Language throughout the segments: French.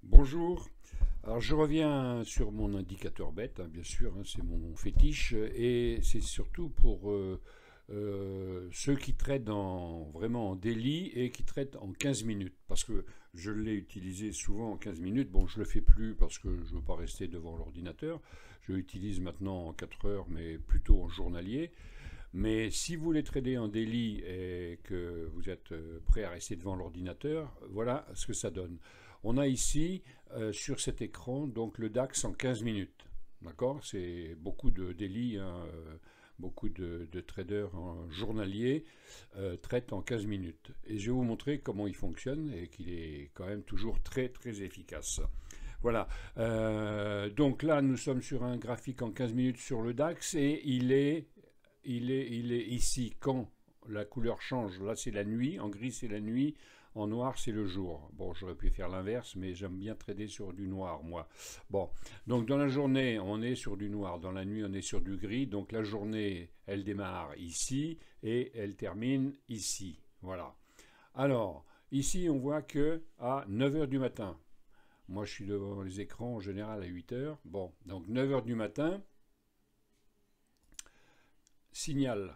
Bonjour. Alors je reviens sur mon indicateur bête, hein, bien sûr, hein, c'est mon fétiche, et c'est surtout pour ceux qui traitent vraiment en daily et qui traitent en 15 minutes, parce que je l'ai utilisé souvent en 15 minutes. Bon, je ne le fais plus parce que je ne veux pas rester devant l'ordinateur, je l'utilise maintenant en 4 heures, mais plutôt en journalier. Mais si vous voulez trader en daily et que vous êtes prêt à rester devant l'ordinateur, voilà ce que ça donne. On a ici sur cet écran donc le DAX en 15 minutes. D'accord? C'est beaucoup de daily, hein, beaucoup de traders journaliers traitent en 15 minutes. Et je vais vous montrer comment il fonctionne et qu'il est quand même toujours très très efficace. Voilà, donc là nous sommes sur un graphique en 15 minutes sur le DAX et il est ici quand la couleur change. Là c'est la nuit, en gris c'est la nuit, en noir c'est le jour. Bon, j'aurais pu faire l'inverse, mais j'aime bien trader sur du noir moi. Bon, donc dans la journée on est sur du noir, dans la nuit on est sur du gris. Donc la journée elle démarre ici et elle termine ici. Voilà. Alors ici on voit que à 9 heures du matin, moi je suis devant les écrans en général à 8 heures. Bon, donc 9 heures du matin, signal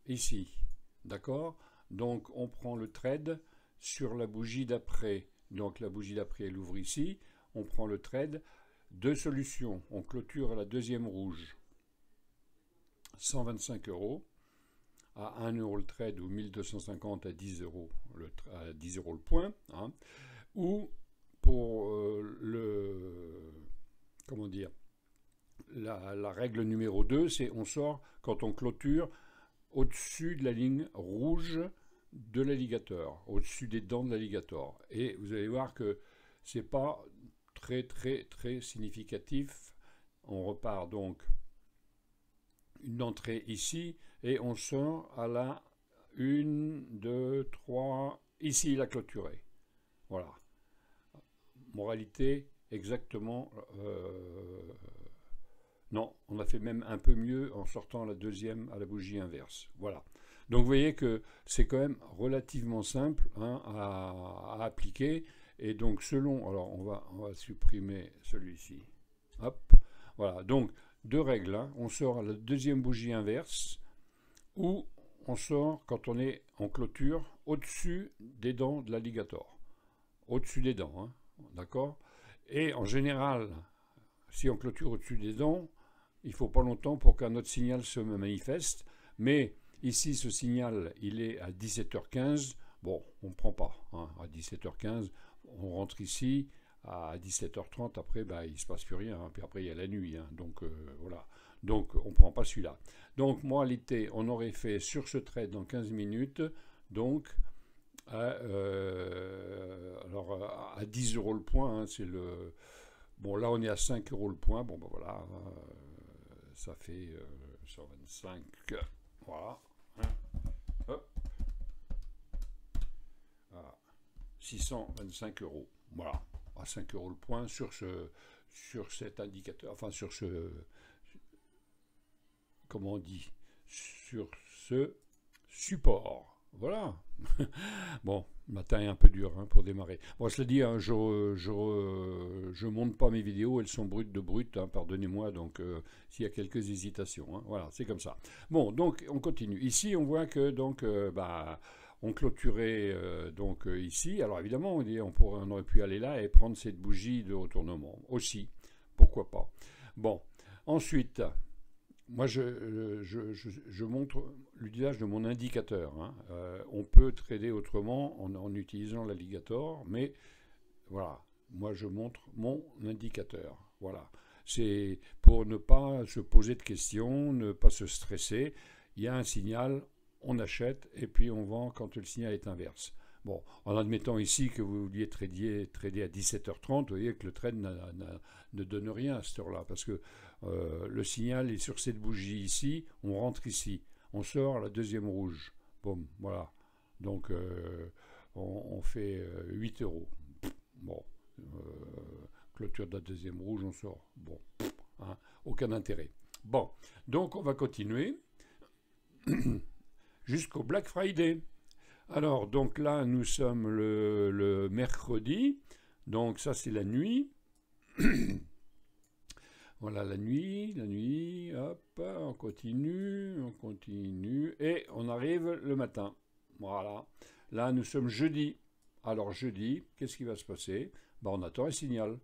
ici, d'accord? Donc on prend le trade sur la bougie d'après. Donc la bougie d'après elle ouvre ici, on prend le trade. Deux solutions, on clôture à la deuxième rouge, 125 euros à 1 euro le trade ou 1250 à 10 euros à 10 euros le point, hein. Ou pour comment dire, la règle numéro 2, c'est on sort quand on clôture au-dessus de la ligne rouge de l'alligator, au-dessus des dents de l'alligator. Et vous allez voir que c'est pas très très très significatif. On repart donc une entrée ici et on sort à la 1, 2, 3, ici il a clôturé. Voilà. Moralité, exactement. Non, on a fait même un peu mieux en sortant la deuxième à la bougie inverse. Voilà. Donc vous voyez que c'est quand même relativement simple, hein, à appliquer. Et donc selon... Alors on va supprimer celui-ci. Hop. Voilà. Donc deux règles, hein. On sort à la deuxième bougie inverse ou on sort quand on est en clôture au-dessus des dents de l'alligator. Au-dessus des dents, hein. D'accord? Et en général, si on clôture au-dessus des dents, il ne faut pas longtemps pour qu'un autre signal se manifeste. Mais ici, ce signal, il est à 17h15. Bon, on ne prend pas, hein, à 17h15. On rentre ici à 17h30. Après, bah, il ne se passe plus rien, hein. Puis après, il y a la nuit, hein. Donc, voilà. Donc, on ne prend pas celui-là. Donc, moralité, on aurait fait sur ce trade dans 15 minutes. Donc, alors, à 10 euros le point, hein, c'est le... Bon, là, on est à 5 euros le point. Bon, ben voilà, ça fait 125. Voilà. Hein, hop. Voilà. 625 euros. Voilà. À 5 euros le point sur cet indicateur. Enfin, sur ce. Comment on dit? Sur ce support. Voilà. Bon, le matin est un peu dur, hein, pour démarrer. Bon, cela dit, hein, je monte pas mes vidéos, elles sont brutes de brutes, hein, pardonnez-moi, donc s'il y a quelques hésitations, hein, voilà, c'est comme ça. Bon, donc on continue. Ici, on voit que donc, bah, on clôturait donc ici. Alors évidemment, on aurait pu aller là et prendre cette bougie de retournement aussi, pourquoi pas. Bon, ensuite. Moi, je montre l'usage de mon indicateur, hein. On peut trader autrement en utilisant l'alligator, mais voilà, moi je montre mon indicateur. Voilà, c'est pour ne pas se poser de questions, ne pas se stresser. Il y a un signal, on achète et puis on vend quand le signal est inverse. Bon, en admettant ici que vous vouliez trader à 17h30, vous voyez que le trade ne donne rien à cette heure-là, parce que le signal est sur cette bougie ici, on rentre ici, on sort à la deuxième rouge. Boum, voilà. Donc on fait 8 euros. Bon, clôture de la deuxième rouge, on sort. Bon, hein, aucun intérêt. Bon, donc on va continuer jusqu'au Black Friday. Alors, donc là, nous sommes le mercredi. Donc ça c'est la nuit. Voilà la nuit, hop, on continue, et on arrive le matin. Voilà. Là, nous sommes jeudi. Alors jeudi, qu'est-ce qui va se passer? Ben, on attend un signal.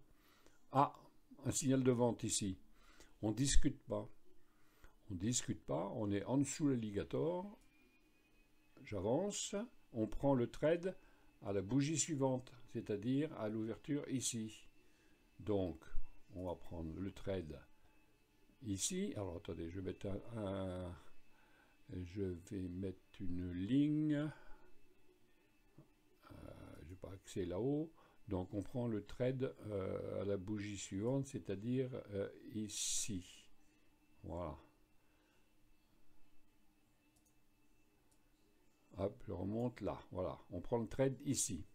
Ah, un signal de vente ici. On discute pas. On discute pas, on est en dessous l'alligator. J'avance, on prend le trade à la bougie suivante, c'est-à-dire à l'ouverture ici. Donc, on va prendre le trade ici. Alors, attendez, je vais mettre je vais mettre une ligne. Je n'ai pas accès là-haut. Donc, on prend le trade à la bougie suivante, c'est-à-dire ici. Voilà. Hop, je remonte là. Voilà. On prend le trade ici.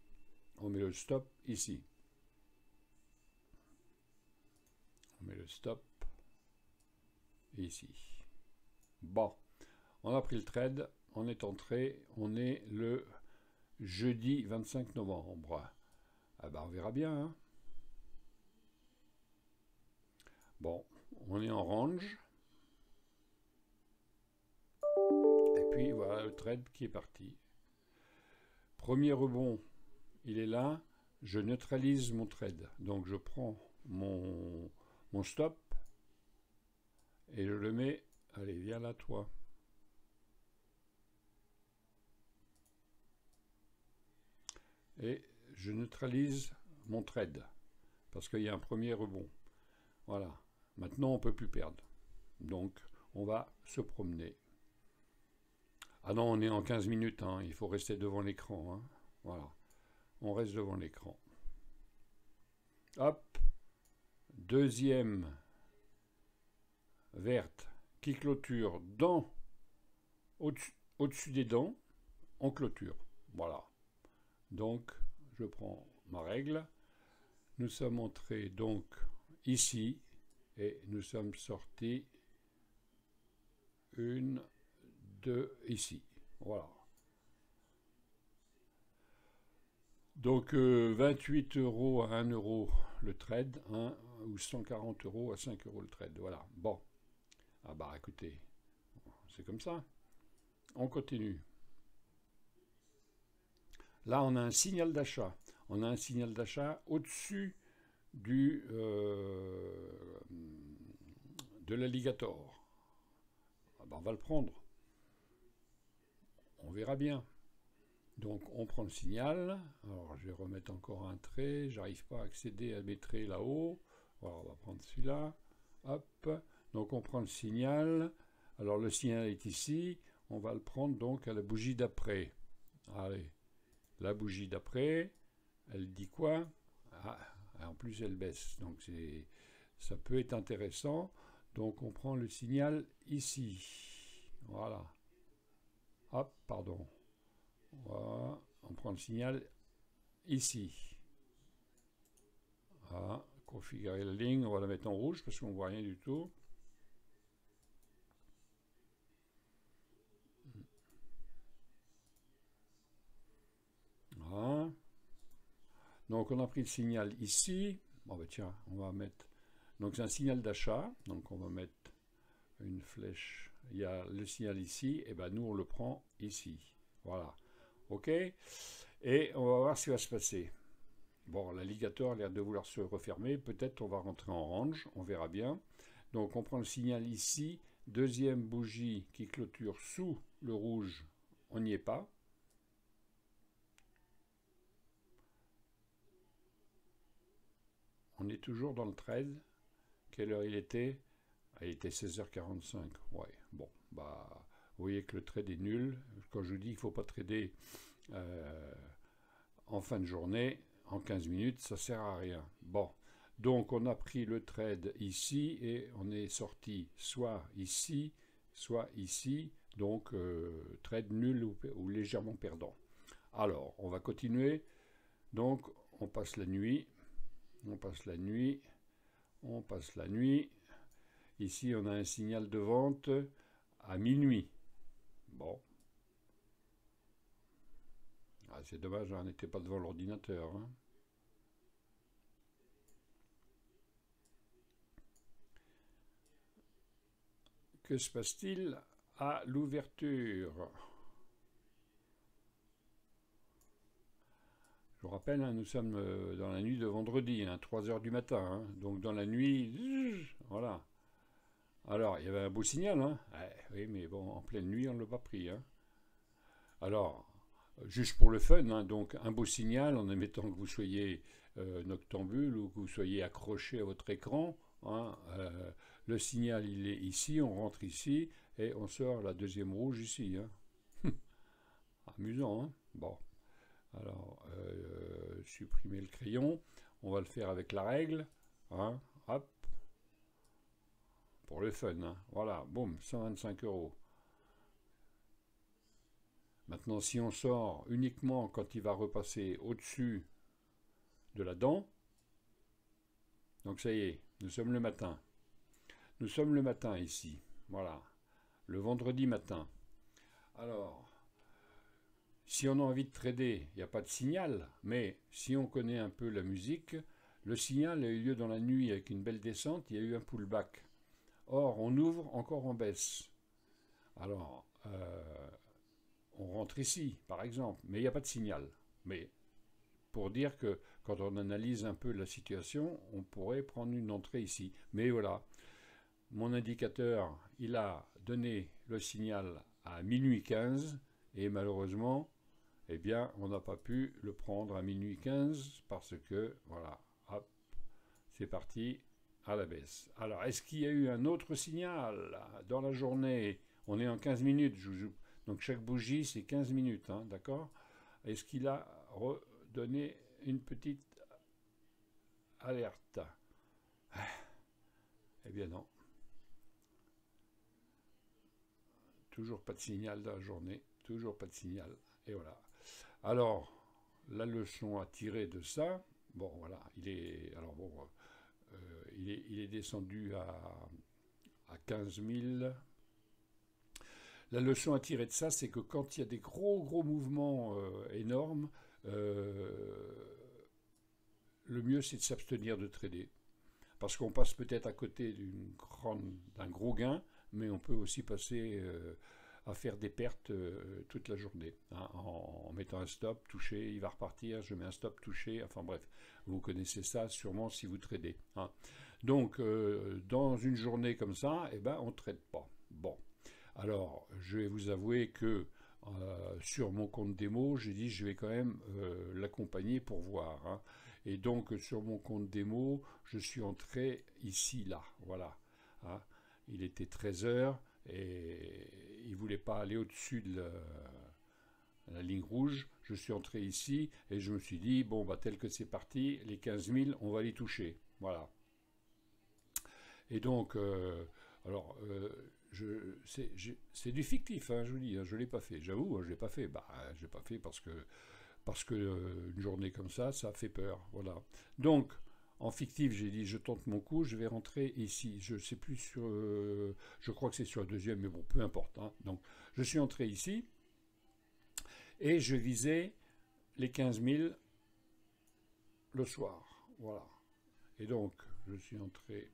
On met le stop ici. On met le stop ici. Bon. On a pris le trade. On est entré. On est le jeudi 25 novembre. Ah ben, on verra bien. Hein. Bon. On est en range. Et puis voilà le trade qui est parti. Premier rebond, il est là. Je neutralise mon trade. Donc je prends mon stop et je le mets. Allez, viens là, toi. Et je neutralise mon trade parce qu'il y a un premier rebond. Voilà. Maintenant, on ne peut plus perdre. Donc, on va se promener. Ah non, on est en 15 minutes, hein. Il faut rester devant l'écran. Hein. Voilà, on reste devant l'écran. Hop, deuxième verte qui clôture au-dessus des dents, on clôture. Voilà, donc je prends ma règle. Nous sommes entrés donc ici et nous sommes sortis une, deux, ici. Voilà. Donc 28 € à 1 € le trade, hein, ou 140 € à 5 € le trade. Voilà. Bon. Ah bah écoutez, c'est comme ça. On continue. Là, on a un signal d'achat. On a un signal d'achat au-dessus de l'alligator. Ah bah, on va le prendre. On verra bien. Donc on prend le signal. Alors je vais remettre encore un trait. J'arrive pas à accéder à mes traits là-haut. Voilà, on va prendre celui-là. Hop. Donc on prend le signal. Alors le signal est ici. On va le prendre donc à la bougie d'après. Allez. La bougie d'après. Elle dit quoi? Ah, en plus elle baisse. Donc ça peut être intéressant. Donc on prend le signal ici. Voilà. Hop, pardon. Voilà, on prend le signal ici. Voilà, configurer la ligne, on va la mettre en rouge parce qu'on ne voit rien du tout. Voilà. Donc on a pris le signal ici. Bon bah tiens, on va mettre. Donc c'est un signal d'achat. Donc on va mettre une flèche. Il y a le signal ici. Et ben nous on le prend ici. Voilà. Ok. Et on va voir ce qui va se passer. Bon, l'alligator a l'air de vouloir se refermer. Peut-être on va rentrer en range. On verra bien. Donc on prend le signal ici. Deuxième bougie qui clôture sous le rouge. On n'y est pas. On est toujours dans le trade. Quelle heure il était? Il était 16h45. Ouais, bon, bah, vous voyez que le trade est nul. Quand je vous dis qu'il ne faut pas trader en fin de journée, en 15 minutes, ça ne sert à rien. Bon, donc on a pris le trade ici et on est sorti soit ici, soit ici. Donc trade nul ou légèrement perdant. Alors, on va continuer. Donc, on passe la nuit. On passe la nuit. On passe la nuit. Ici, on a un signal de vente à minuit. Bon. Ah, c'est dommage, on n'était pas devant l'ordinateur. Hein. que se passe-t-il à l'ouverture? Je vous rappelle, hein, nous sommes dans la nuit de vendredi, hein, 3 heures du matin. Hein, donc dans la nuit, voilà. Alors, il y avait un beau signal, hein. Oui, mais bon, en pleine nuit, on ne l'a pas pris. Hein. Alors, juste pour le fun, hein, donc un beau signal, en admettant que vous soyez noctambule ou que vous soyez accroché à votre écran. Hein, le signal, il est ici, on rentre ici, et on sort la deuxième rouge ici. Hein. Amusant, hein. Bon. Alors, supprimer le crayon. On va le faire avec la règle. Hein. Hop. Pour le fun. Hein. Voilà. Boum. 125 €. Maintenant, si on sort uniquement quand il va repasser au-dessus de la dent. Donc ça y est. Nous sommes le matin. Nous sommes le matin ici. Voilà. Le vendredi matin. Alors. Si on a envie de trader, il n'y a pas de signal, mais si on connaît un peu la musique, le signal a eu lieu dans la nuit avec une belle descente, il y a eu un pullback. Or, on ouvre encore en baisse. Alors, on rentre ici, par exemple, mais il n'y a pas de signal. Mais pour dire que quand on analyse un peu la situation, on pourrait prendre une entrée ici. Mais voilà, mon indicateur, il a donné le signal à minuit 15, et malheureusement, eh bien, on n'a pas pu le prendre à minuit 15 parce que, voilà, hop, c'est parti à la baisse. Alors, est-ce qu'il y a eu un autre signal dans la journée? On est en 15 minutes, donc chaque bougie, c'est 15 minutes, hein, d'accord? Est-ce qu'il a redonné une petite alerte? Eh bien non. Toujours pas de signal dans la journée, toujours pas de signal, et voilà. Alors, la leçon à tirer de ça, bon voilà, il est descendu à 15 000. La leçon à tirer de ça, c'est que quand il y a des gros mouvements énormes, le mieux c'est de s'abstenir de trader. Parce qu'on passe peut-être à côté d'un gros gain, mais on peut aussi passer à faire des pertes toute la journée. Hein, en mettant un stop, touché, il va repartir, je mets un stop, touché, enfin bref, vous connaissez ça sûrement si vous tradez. Hein. Donc, dans une journée comme ça, eh ben, on ne trade pas. Bon, alors, je vais vous avouer que sur mon compte démo, j'ai dit je vais quand même l'accompagner pour voir. Hein. Et donc, sur mon compte démo, je suis entré ici, là, voilà. Hein. Il était 13 heures et il ne voulait pas aller au-dessus de la ligne rouge. Je suis entré ici et je me suis dit, bon, bah, tel que c'est parti, les 15 000, on va les toucher. Voilà. Et donc, c'est du fictif, hein, je vous dis, hein, je ne l'ai pas fait. J'avoue, hein, je ne l'ai pas fait. Bah, je ne l'ai pas fait parce que une journée comme ça fait peur. Voilà. Donc, en fictif, j'ai dit, je tente mon coup, je vais rentrer ici. Je ne sais plus sur... je crois que c'est sur le deuxième, mais bon, peu importe. Hein. Donc, je suis entré ici et je visais les 15 000 le soir. Voilà. Et donc, je suis entré...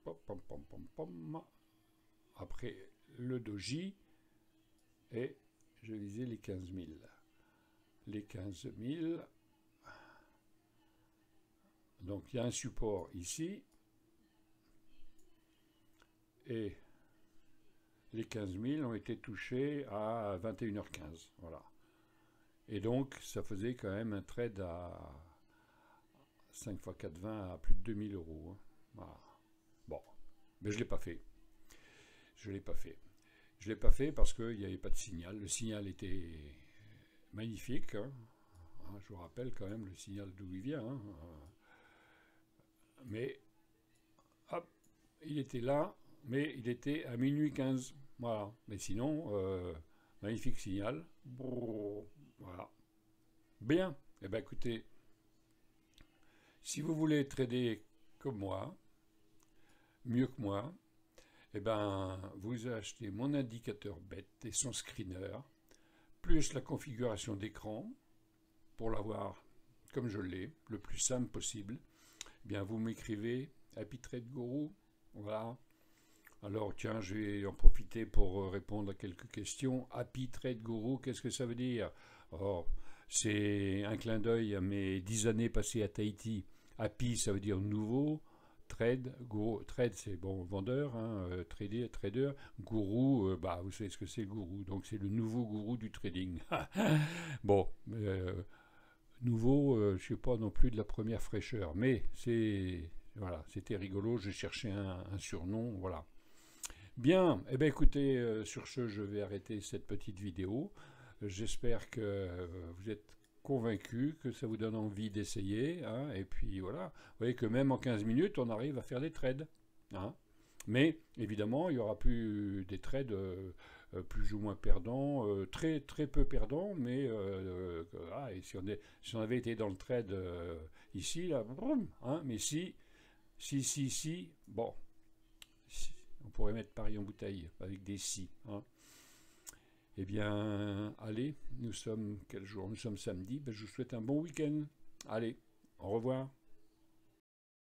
après le doji et je visais les 15 000. Les 15 000... Donc il y a un support ici et les 15 000 ont été touchés à 21h15. Voilà. Et donc ça faisait quand même un trade à 5 x 4, 20 à plus de 2000 €. Hein. Voilà. Bon, mais je ne l'ai pas fait. Je ne l'ai pas fait. Je ne l'ai pas fait parce qu'il n'y avait pas de signal. Le signal était magnifique. Hein. Je vous rappelle quand même le signal d'où il vient. Hein. Mais, hop, il était là, mais il était à minuit 15. Voilà. Mais sinon, magnifique signal. Voilà. Bien. Eh bien, écoutez, si vous voulez trader comme moi, mieux que moi, eh ben, vous achetez mon indicateur BET et son screener, plus la configuration d'écran, pour l'avoir comme je l'ai, le plus simple possible. Bien, vous m'écrivez Happy Trade Guru, voilà, Alors tiens, je vais en profiter pour répondre à quelques questions. Happy Trade Guru, qu'est-ce que ça veut dire? Oh, c'est un clin d'œil à mes 10 années passées à Tahiti. Happy, ça veut dire nouveau. Trade, guru, trade c'est bon, vendeur, hein, trader. Gourou, bah, vous savez ce que c'est le gourou. Donc c'est le nouveau gourou du trading. Bon, nouveau, je ne sais pas non plus de la première fraîcheur, mais c'est voilà, c'était rigolo. Je cherchais un surnom, voilà. Bien, eh bien écoutez, sur ce, je vais arrêter cette petite vidéo. J'espère que vous êtes convaincus, que ça vous donne envie d'essayer, hein, et puis voilà, vous voyez que même en 15 minutes, on arrive à faire des trades, hein. Mais évidemment, il n'y aura plus des trades plus ou moins perdants, très, très peu perdants, mais et si on avait été dans le trade ici, là, hein, mais si, bon, on pourrait mettre Paris en bouteille avec des si, hein. Eh bien, allez, nous sommes quel jour? Nous sommes samedi. Ben, je vous souhaite un bon week-end. Allez, au revoir.